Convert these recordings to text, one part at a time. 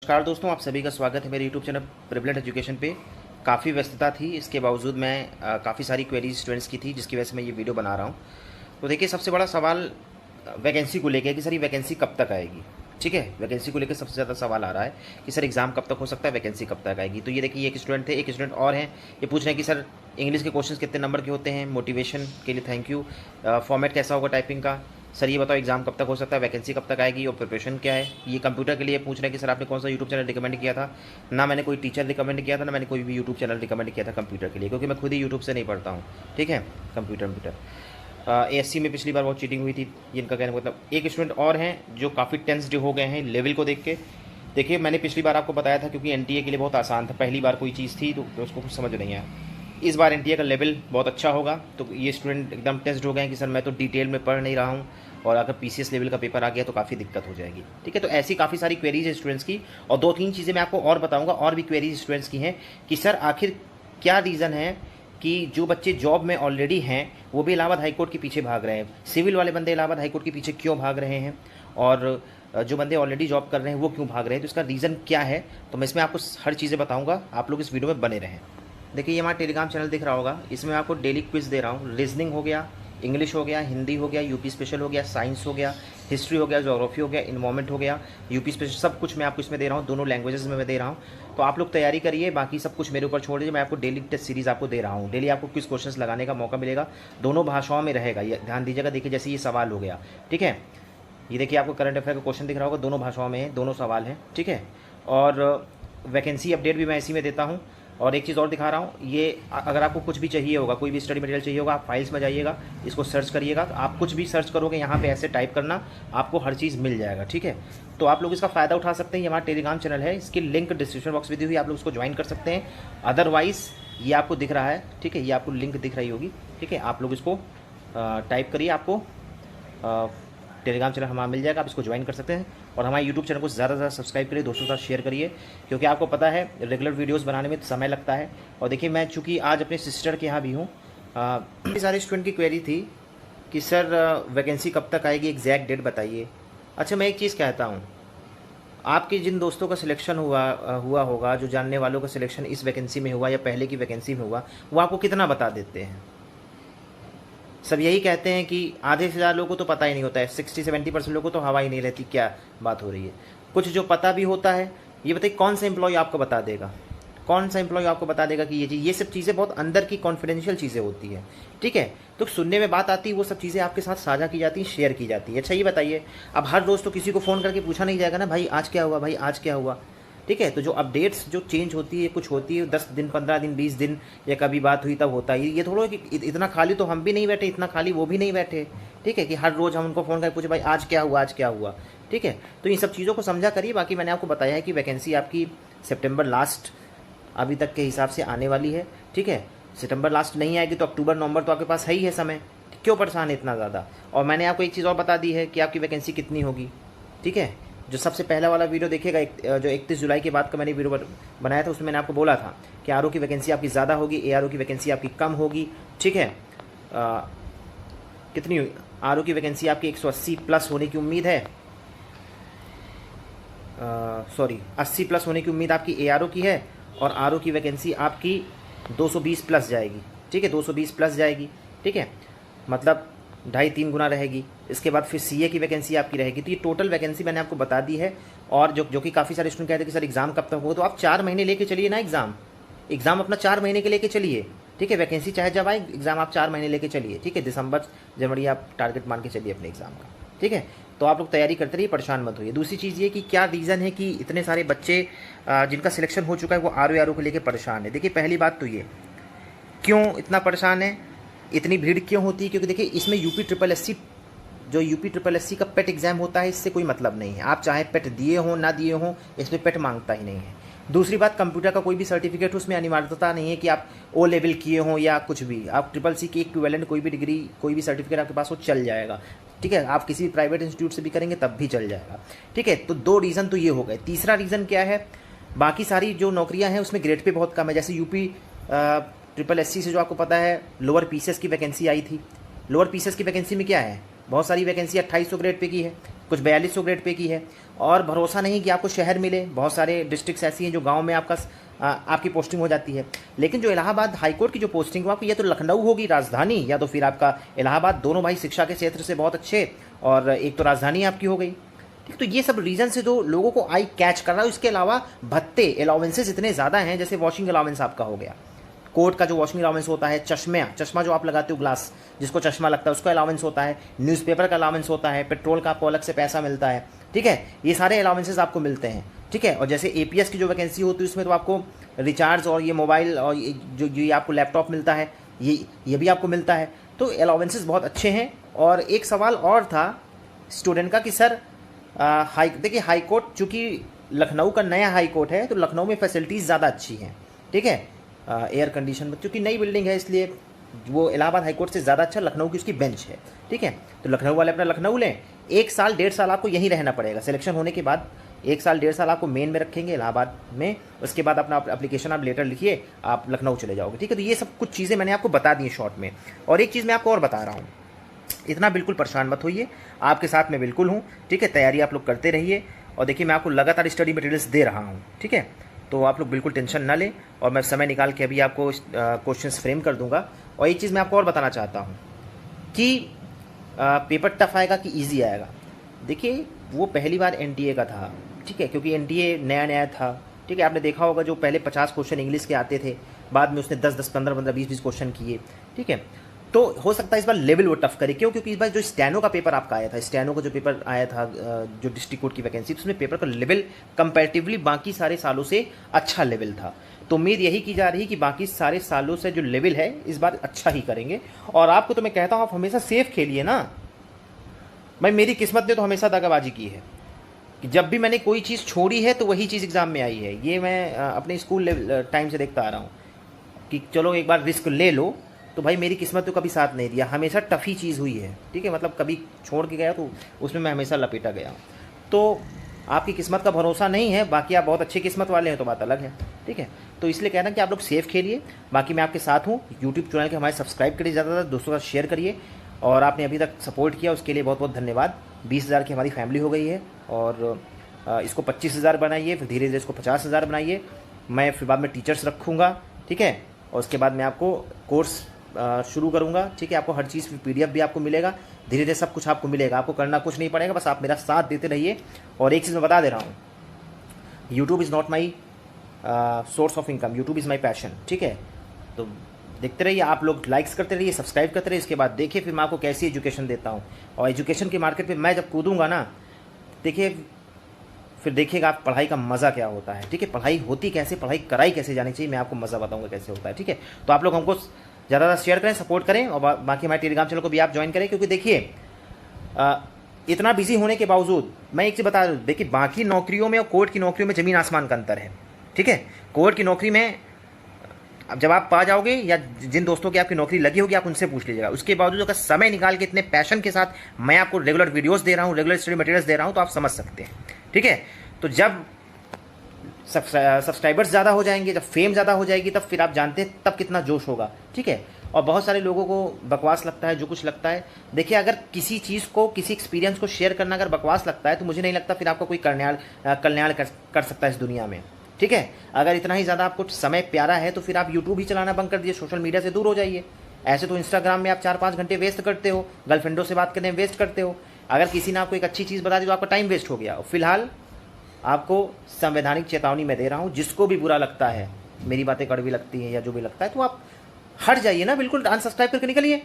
नमस्कार दोस्तों, आप सभी का स्वागत है मेरे यूट्यूब चैनल प्रिविलेज एजुकेशन पे। काफ़ी व्यस्तता थी, इसके बावजूद मैं काफ़ी सारी क्वेरीज स्टूडेंट्स की थी, जिसकी वजह से मैं ये वीडियो बना रहा हूँ। तो देखिए, सबसे बड़ा सवाल वैकेंसी को लेकर है कि सर ये वैकेंसी कब तक आएगी। ठीक है, वैकेंसी को लेकर सबसे ज़्यादा सवाल आ रहा है कि सर एग्ज़ाम कब तक हो सकता है, वैकेंसी कब तक आएगी। तो ये देखिए, एक स्टूडेंट थे, एक स्टूडेंट और हैं, ये पूछ रहे हैं कि सर इंग्लिश के क्वेश्चन कितने नंबर के होते हैं। मोटिवेशन के लिए थैंक यू। फॉर्मेट कैसा होगा टाइपिंग का। सर ये बताओ एग्जाम कब तक हो सकता है, वैकेंसी कब तक आएगी और प्रिपरेशन क्या है। ये कंप्यूटर के लिए पूछ रहे हैं कि सर आपने कौन सा यूट्यूब चैनल रिकमेंड किया था। ना मैंने कोई टीचर रिकमेंड किया था, ना मैंने कोई भी यूट्यूब चैनल रिकमेंड किया था कंप्यूटर के लिए, क्योंकि मैं खुद ही यूट्यूब से नहीं पढ़ता हूँ। ठीक है, कंप्यूटर ASC में पिछली बार बहुत चीटिंग हुई थी, जिनका कहने मतलब। एक स्टूडेंट और हैं जो काफ़ी टेंस्ड हो गए हैं लेवल को देख के। देखिए, मैंने पिछली बार आपको बताया था क्योंकि NTA के लिए बहुत आसान था, पहली बार कोई चीज़ थी तो उसको कुछ समझ नहीं आया। इस बार NTA का लेवल बहुत अच्छा होगा, तो ये स्टूडेंट एकदम टेस्ट हो गए हैं कि सर मैं तो डिटेल में पढ़ नहीं रहा हूँ, और अगर PCS लेवल का पेपर आ गया तो काफ़ी दिक्कत हो जाएगी। ठीक है, तो ऐसी काफ़ी सारी क्वेरीज है स्टूडेंट्स की, और 2-3 चीज़ें मैं आपको और बताऊंगा, और भी क्वेरीज स्टूडेंट्स की हैं कि सर आखिर क्या रीज़न है कि जो बच्चे जॉब में ऑलरेडी हैं वो भी इलाहाबाद हाईकोर्ट के पीछे भाग रहे हैं। सिविल वाले बंदे इलाहाबाद हाईकोर्ट के पीछे क्यों भाग रहे हैं, और जो बंदे ऑलरेडी जॉब कर रहे हैं वो क्यों भाग रहे हैं, तो इसका रीज़न क्या है। तो मैं इसमें आपको हर चीज़ें बताऊँगा, आप लोग इस वीडियो में बने रहें। देखिए, ये हमारा टेलीग्राम चैनल दिख रहा होगा, इसमें आपको डेली क्विज दे रहा हूँ। रीजनिंग हो गया, इंग्लिश हो गया, हिंदी हो गया, यूपी स्पेशल हो गया, साइंस हो गया, हिस्ट्री हो गया, ज्योग्राफी हो गया, इन्वायरमेंट हो गया, यूपी स्पेशल, सब कुछ मैं आपको इसमें दे रहा हूँ। दोनों लैंग्वेजेस में मैं दे रहा हूँ, तो आप लोग तैयारी करिए, बाकी सब कुछ मेरे ऊपर छोड़ दीजिए। मैं आपको डेली टेस्ट सीरीज़ आपको दे रहा हूँ, डेली आपको क्विज क्वेश्चंस लगाने का मौका मिलेगा, दोनों भाषाओं में रहेगा, ये ध्यान दीजिएगा। देखिए, जैसे ये सवाल हो गया, ठीक है, ये देखिए आपको करंट अफेयर का क्वेश्चन दिख रहा होगा, दोनों भाषाओं में है, दोनों सवाल हैं। ठीक है, और वैकेंसी अपडेट भी मैं इसी में देता हूँ। और एक चीज़ और दिखा रहा हूँ, ये अगर आपको कुछ भी चाहिए होगा, कोई भी स्टडी मटेरियल चाहिए होगा, आप फाइल्स में जाइएगा, इसको सर्च करिएगा, तो आप कुछ भी सर्च करोगे यहाँ पे ऐसे टाइप करना, आपको हर चीज़ मिल जाएगा। ठीक है, तो आप लोग इसका फ़ायदा उठा सकते हैं। ये हमारा टेलीग्राम चैनल है, इसकी लिंक डिस्क्रिप्शन बॉक्स में दी हुई, आप लोग उसको ज्वाइन कर सकते हैं। अदरवाइज़ ये आपको दिख रहा है, ठीक है, ये आपको लिंक दिख रही होगी। ठीक है, आप लोग इसको टाइप करिए, आपको टेलीग्राम चैनल हमारा मिल जाएगा, आप इसको ज्वाइन कर सकते हैं। और हमारे यूट्यूब चैनल को ज़्यादा से ज़्यादा सब्सक्राइब करिए, दोस्तों के साथ शेयर करिए, क्योंकि आपको पता है रेगुलर वीडियोस बनाने में समय लगता है। और देखिए, मैं चूँकि आज अपने सिस्टर के यहाँ भी हूँ, काफ़ी सारे स्टूडेंट की क्वेरी थी कि सर वैकेंसी कब तक आएगी, एग्जैक्ट डेट बताइए। अच्छा, मैं एक चीज़ कहता हूँ, आपके जिन दोस्तों का सिलेक्शन हुआ होगा, जो जानने वालों का सिलेक्शन इस वैकेंसी में हुआ या पहले की वैकेंसी में हुआ, वो आपको कितना बता देते हैं। सब यही कहते हैं कि आधे से ज़्यादा लोगों को तो पता ही नहीं होता है, 60-70% लोगों को तो हवा ही नहीं रहती क्या बात हो रही है। कुछ जो पता भी होता है, ये बताइए कौन सा एम्प्लॉय आपको बता देगा, कौन सा एम्प्लॉय आपको बता देगा कि ये सब चीज़ें बहुत अंदर की कॉन्फिडेंशियल चीज़ें होती हैं। ठीक है, तो सुनने में बात आती है, वो सब चीज़ें आपके साथ साझा की जाती हैं, शेयर की जाती है। अच्छा, ये बताइए, अब हर रोज़ तो किसी को फ़ोन करके पूछा नहीं जाएगा ना, भाई आज क्या हुआ, भाई आज क्या हुआ। ठीक है, तो जो अपडेट्स जो चेंज होती है, कुछ होती है 10 दिन, 15 दिन, 20 दिन, या कभी बात हुई तब होता है। ये थोड़ा कि इतना खाली तो हम भी नहीं बैठे, इतना खाली वो भी नहीं बैठे। ठीक है, कि हर रोज़ हम उनको फ़ोन करके पूछे भाई आज क्या हुआ, आज क्या हुआ। ठीक है, तो इन सब चीज़ों को समझा करिए। बाकी मैंने आपको बताया है कि वैकेंसी आपकी सितंबर लास्ट अभी तक के हिसाब से आने वाली है। ठीक है, सितंबर लास्ट नहीं आएगी तो अक्टूबर नवंबर तो आपके पास है ही है समय, क्यों परेशान है इतना ज़्यादा। और मैंने आपको एक चीज़ और बता दी है कि आपकी वैकेंसी कितनी होगी। ठीक है, जो सबसे पहला वाला वीडियो देखिएगा, जो 31 जुलाई के बाद का मैंने वीडियो बनाया था, उसमें मैंने आपको बोला था कि ARO की वैकेंसी आपकी ज़्यादा होगी, ARO की वैकेंसी आपकी कम होगी। ठीक है, कितनी ARO की वैकेंसी आपकी 180 प्लस होने की उम्मीद है, सॉरी 80 प्लस होने की उम्मीद आपकी ARO की है, और ARO की वैकेंसी आपकी 220 प्लस जाएगी। ठीक है, 220 प्लस जाएगी। ठीक है, मतलब 2.5-3 गुना रहेगी। इसके बाद फिर CA की वैकेंसी आपकी रहेगी। तो ये टोटल वैकेंसी मैंने आपको बता दी है। और जो कि काफ़ी सारे स्टूडेंट कहते हैं कि सर एग्ज़ाम कब तक होगा, तो आप 4 महीने लेके चलिए ना, एग्ज़ाम अपना 4 महीने के लेके चलिए। ठीक है, वैकेंसी चाहे जब आए, एग्ज़ाम आप 4 महीने लेके चलिए। ठीक है, दिसंबर जनवरी आप टारगेट मान के चलिए अपने एग्ज़ाम का। ठीक है, तो आप लोग तैयारी करते रहिए, परेशान मत होइए। दूसरी चीज़ ये कि क्या रीज़न है कि इतने सारे बच्चे जिनका सिलेक्शन हो चुका है वो ARO को लेकर परेशान है। देखिए, पहली बात तो ये, क्यों इतना परेशान है, इतनी भीड़ क्यों होती है, क्योंकि देखिए इसमें यूपी ट्रिपल एस सी का पेट एग्जाम होता है, इससे कोई मतलब नहीं है। आप चाहे पेट दिए हो ना दिए हो, इसमें पेट मांगता ही नहीं है। दूसरी बात, कंप्यूटर का कोई भी सर्टिफिकेट हो, उसमें अनिवार्यता नहीं है कि आप O लेवल किए हो या कुछ भी, आप CCC की इक्विवेलेंट कोई भी डिग्री, कोई भी सर्टिफिकेट आपके पास हो, चल जाएगा। ठीक है, आप किसी भी प्राइवेट इंस्टीट्यूट से भी करेंगे तब भी चल जाएगा। ठीक है, तो 2 रीज़न तो ये हो गए। तीसरा रीज़न क्या है, बाकी सारी जो नौकरियाँ हैं उसमें ग्रेड पे बहुत कम है। जैसे यूपी ट्रिपल SC से जो आपको पता है लोअर PCS की वैकेंसी आई थी, लोअर PCS की वैकेंसी में क्या है, बहुत सारी वैकेंसी 2800 ग्रेड पे की है, कुछ 4200 ग्रेड पे की है। और भरोसा नहीं कि आपको शहर मिले। बहुत सारे डिस्ट्रिक्ट्स ऐसी हैं जो गांव में आपकी पोस्टिंग हो जाती है। लेकिन जो इलाहाबाद हाईकोर्ट की जो पोस्टिंग हो आपकी, या तो लखनऊ होगी राजधानी, या तो फिर आपका इलाहाबाद, दोनों भाई शिक्षा के क्षेत्र से बहुत अच्छे, और एक तो राजधानी आपकी हो गई। ठीक, तो ये सब रीज़न से जो लोगों को आई कैच कर रहा है। इसके अलावा भत्ते अलाउंसेस इतने ज़्यादा हैं, जैसे वॉशिंग अलाउंस आपका हो गया, कोर्ट का जो वॉशिंग अलाउंस होता है, चश्मा जो आप लगाते हो, ग्लास जिसको चश्मा लगता है उसका अलाउंस होता है, न्यूज़पेपर का अलाउंस होता है, पेट्रोल का आपको अलग से पैसा मिलता है। ठीक है, ये सारे अलाउंसेस आपको मिलते हैं। ठीक है, और जैसे एपीएस की जो वैकेंसी होती है उसमें तो आपको रिचार्ज और ये मोबाइल और ये आपको लैपटॉप मिलता है, ये भी आपको मिलता है। तो अलाउंसेस बहुत अच्छे हैं। और एक सवाल और था स्टूडेंट का कि सर देखिए हाई कोर्ट चूँकि लखनऊ का नया हाई कोर्ट है तो लखनऊ में फैसिलिटीज़ ज़्यादा अच्छी हैं। ठीक है, एयर कंडीशन में, क्योंकि नई बिल्डिंग है इसलिए वो इलाहाबाद हाई कोर्ट से ज़्यादा अच्छा लखनऊ की उसकी बेंच है। ठीक है, तो लखनऊ वाले अपना लखनऊ लें, 1 साल 1.5 साल आपको यहीं रहना पड़ेगा। सिलेक्शन होने के बाद 1 साल 1.5 साल आपको मेन में रखेंगे इलाहाबाद में, उसके बाद अपना एप्लीकेशन आप लेटर लिखिए, आप लखनऊ चले जाओगे। ठीक है, तो ये सब कुछ चीज़ें मैंने आपको बता दी शॉर्ट में। और एक चीज़ मैं आपको और बता रहा हूँ, इतना बिल्कुल परेशान मत होइए, आपके साथ मैं बिल्कुल हूँ। ठीक है, तैयारी आप लोग करते रहिए, और देखिए मैं आपको लगातार स्टडी मटेरियल्स दे रहा हूँ। ठीक है, तो आप लोग बिल्कुल टेंशन ना लें, और मैं समय निकाल के अभी आपको क्वेश्चंस फ्रेम कर दूंगा। और एक चीज़ मैं आपको और बताना चाहता हूँ कि पेपर टफ आएगा कि ईजी आएगा। देखिए वो पहली बार एनटीए का था। ठीक है, क्योंकि एनटीए नया नया था। ठीक है, आपने देखा होगा जो पहले 50 क्वेश्चन इंग्लिश के आते थे, बाद में उसने 10-10, 15-15, 20-20 क्वेश्चन किए। ठीक है, तो हो सकता है इस बार लेवल वो टफ करे। क्यों? क्योंकि इस बार जो स्टेनो का पेपर आपका आया था, स्टेनो का जो पेपर आया था जो डिस्ट्रिक्ट कोर्ट की वैकेंसी, तो उसमें पेपर का लेवल कंपैरेटिवली बाकी सारे सालों से अच्छा लेवल था। तो उम्मीद यही की जा रही है कि बाकी सारे सालों से जो लेवल है इस बार अच्छा ही करेंगे। और आपको तो मैं कहता हूँ आप हमेशा सेफ खेलिए ना भाई। मेरी किस्मत ने तो हमेशा दगाबाजी की है कि जब भी मैंने कोई चीज़ छोड़ी है तो वही चीज़ एग्ज़ाम में आई है। ये मैं अपने स्कूल टाइम से देखता आ रहा हूँ कि चलो एक बार रिस्क ले लो, तो भाई मेरी किस्मत तो कभी साथ नहीं दिया, हमेशा टफ़ी चीज़ हुई है। ठीक है, मतलब कभी छोड़ के गया तो उसमें मैं हमेशा लपेटा गया। तो आपकी किस्मत का भरोसा नहीं है, बाकी आप बहुत अच्छी किस्मत वाले हैं तो बात अलग है। ठीक है, तो इसलिए कहना कि आप लोग सेफ़ खेलिए। बाकी मैं आपके साथ हूँ। यूट्यूब चैनल के हमारे सब्सक्राइब करिए, ज़्यादातर दोस्तों का शेयर करिए, और आपने अभी तक सपोर्ट किया उसके लिए बहुत बहुत धन्यवाद। 20,000 की हमारी फैमिली हो गई है, और इसको 25,000 बनाइए, फिर धीरे धीरे इसको 50,000 बनाइए। मैं फिर बाद में टीचर्स रखूँगा। ठीक है, और उसके बाद मैं आपको कोर्स शुरू करूँगा। ठीक है, आपको हर चीज़ पीडीएफ भी आपको मिलेगा, धीरे धीरे सब कुछ आपको मिलेगा, आपको करना कुछ नहीं पड़ेगा, बस आप मेरा साथ देते रहिए। और एक चीज़ मैं बता दे रहा हूँ, YouTube is not my source of income, YouTube is my passion. ठीक है, तो देखते रहिए, आप लोग लाइक्स करते रहिए, सब्सक्राइब करते रहिए। इसके बाद देखिए फिर मैं आपको कैसी एजुकेशन देता हूँ। और एजुकेशन के मार्केट में मैं जब कूदूँगा ना, देखिए फिर देखिएगा आप पढ़ाई का मज़ा क्या होता है। ठीक है, पढ़ाई होती कैसे, पढ़ाई कराई कैसे जानी चाहिए, मैं आपको मज़ा बताऊँगा कैसे होता है। ठीक है, तो आप लोग हमको ज़्यादा शेयर करें, सपोर्ट करें, और बाकी हमारे टेलीग्राम चैनल को भी आप ज्वाइन करें। क्योंकि देखिए इतना बिजी होने के बावजूद मैं एक चीज़ बता दूँ, देखिए बाकी नौकरियों में और कोर्ट की नौकरियों में ज़मीन आसमान का अंतर है। ठीक है, कोर्ट की नौकरी में अब जब आप पा जाओगे, या जिन दोस्तों की आपकी नौकरी लगी होगी आप उनसे पूछ लीजिएगा, उसके बावजूद अगर समय निकाल के इतने पैशन के साथ मैं आपको रेगुलर वीडियोस दे रहा हूँ, रेगुलर स्टडी मटेरियल्स दे रहा हूँ, तो आप समझ सकते हैं। ठीक है, तो जब सब्सक्राइबर्स ज़्यादा हो जाएंगे, जब फेम ज़्यादा हो जाएगी, तब फिर आप जानते हैं तब कितना जोश होगा। ठीक है, और बहुत सारे लोगों को बकवास लगता है, जो कुछ लगता है। देखिए अगर किसी चीज़ को, किसी एक्सपीरियंस को शेयर करना अगर बकवास लगता है, तो मुझे नहीं लगता फिर आपका कोई कल्याण कर सकता है इस दुनिया में। ठीक है, अगर इतना ही ज़्यादा आपको समय प्यारा है तो फिर आप यूट्यूब ही चलाना बंद कर दीजिए, सोशल मीडिया से दूर हो जाइए। ऐसे तो इंस्टाग्राम में आप 4-5 घंटे वेस्ट करते हो, गर्लफ्रेंडों से बात करने में वेस्ट करते हो। अगर किसी ने आपको एक अच्छी चीज़ बता दी तो आपका टाइम वेस्ट हो गया। फिलहाल आपको संवैधानिक चेतावनी मैं दे रहा हूँ, जिसको भी बुरा लगता है, मेरी बातें कड़वी लगती हैं या जो भी लगता है, तो आप हट जाइए ना, बिल्कुल अनसब्सक्राइब करके निकलिए।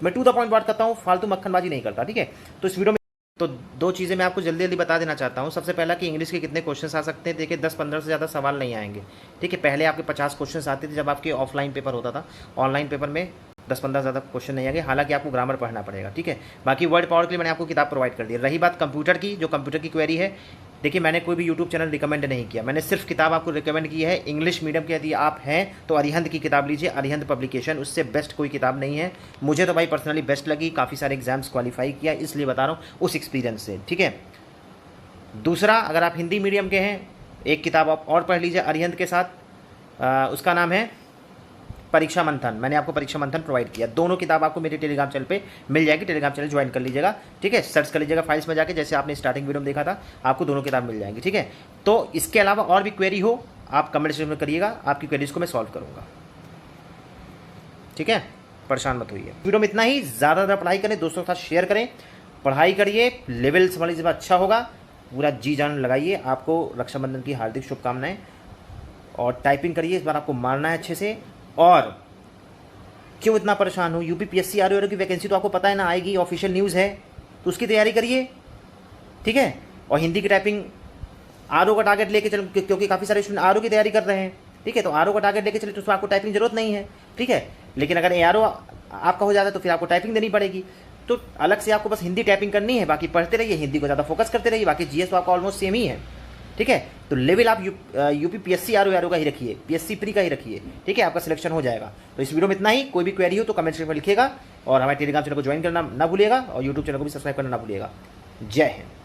मैं टू द पॉइंट बात करता हूँ, फालतू मक्खनबाजी नहीं करता। ठीक है, तो इस वीडियो में तो 2 चीज़ें मैं आपको जल्दी जल्दी बता देना चाहता हूँ। सबसे पहला कि इंग्लिश के कितने क्वेश्चंस आ सकते हैं। देखिए 10-15 से ज़्यादा सवाल नहीं आएंगे। ठीक है, पहले आपके 50 क्वेश्चंस आते थे जब आपके ऑफलाइन पेपर होता था, ऑनलाइन पेपर में 10-15 ज़्यादा क्वेश्चन नहीं आएंगे, हालांकि आपको ग्रामर पढ़ना पड़ेगा। ठीक है, बाकी वर्ड पावर के लिए मैंने आपको किताब प्रोवाइड कर दी। रही बात कंप्यूटर की, जो कंप्यूटर की क्वेरी है, देखिए मैंने कोई भी यूट्यूब चैनल रिकमेंड नहीं किया, मैंने सिर्फ किताब आपको रिकमेंड की है। इंग्लिश मीडियम के यदि आप हैं तो अरिहंत की किताब लीजिए, अरिहंत पब्लिकेशन, उससे बेस्ट कोई किताब नहीं है। मुझे तो भाई पर्सनली बेस्ट लगी, काफ़ी सारे एग्जाम्स क्वालिफाई किया, इसलिए बता रहा हूँ उस एक्सपीरियंस से। ठीक है, दूसरा अगर आप हिंदी मीडियम के हैं, एक किताब आप और पढ़ लीजिए अरिहंत के साथ, उसका नाम है परीक्षा मंथन, मैंने आपको परीक्षा मंथन प्रोवाइड किया। दोनों किताब आपको मेरे टेलीग्राम चैनल पे मिल जाएगी, टेलीग्राम चैनल ज्वाइन कर लीजिएगा, ठीक है। सर्च कर लीजिएगा फाइल्स में जाके, जैसे आपने स्टार्टिंग वीडियो में देखा था, आपको दोनों किताब मिल जाएंगी, ठीक है। तो इसके अलावा और भी क्वेरी हो आप कमेंट सेक्शन में करिएगा, आपकी क्वेरीज को मैं सॉल्व करूँगा, ठीक है। परेशान मत होइए। वीडियो में इतना ही। ज़्यादा पढ़ाई करें, दोस्तों के साथ शेयर करें, पढ़ाई करिए, लेवल समझ जब अच्छा होगा पूरा जी जान लगाइए। आपको रक्षाबंधन की हार्दिक शुभकामनाएं, और टाइपिंग करिए, इस बार आपको मारना है अच्छे से। और क्यों इतना परेशान हो, यूपीपीएससी आरओ की वैकेंसी तो आपको पता है ना आएगी, ऑफिशियल न्यूज़ है, तो उसकी तैयारी करिए, ठीक है। और हिंदी की टाइपिंग आरओ का टारगेट लेके चलो, क्योंकि काफ़ी सारे स्टूडेंट आरओ की तैयारी कर रहे हैं, ठीक है। तो आरओ का टारगेट लेके चले तो उसमें आपको टाइपिंग जरूरत नहीं है, ठीक है। लेकिन अगर एआरओ आपका हो जाता है तो फिर आपको टाइपिंग देनी पड़ेगी। तो अलग से आपको बस हिंदी टाइपिंग करनी है, बाकी पढ़ते रहिए, हिंदी को ज़्यादा फोकस करते रहिए, बाकी जीएस तो आपका ऑलमोस्ट सेम ही है, ठीक है। तो लेवल आप यूपीपीएससी आरओ का ही रखिए, पीएससी प्री का ही रखिए, ठीक है, आपका सिलेक्शन हो जाएगा। तो इस वीडियो में इतना ही। कोई भी क्वेरी हो तो कमेंट सेक्शन में लिखिएगा, और हमारे टेलीग्राम चैनल को ज्वाइन करना ना भूलिएगा, और यूट्यूब चैनल को भी सब्सक्राइब करना ना भूलिएगा। जय हिंद।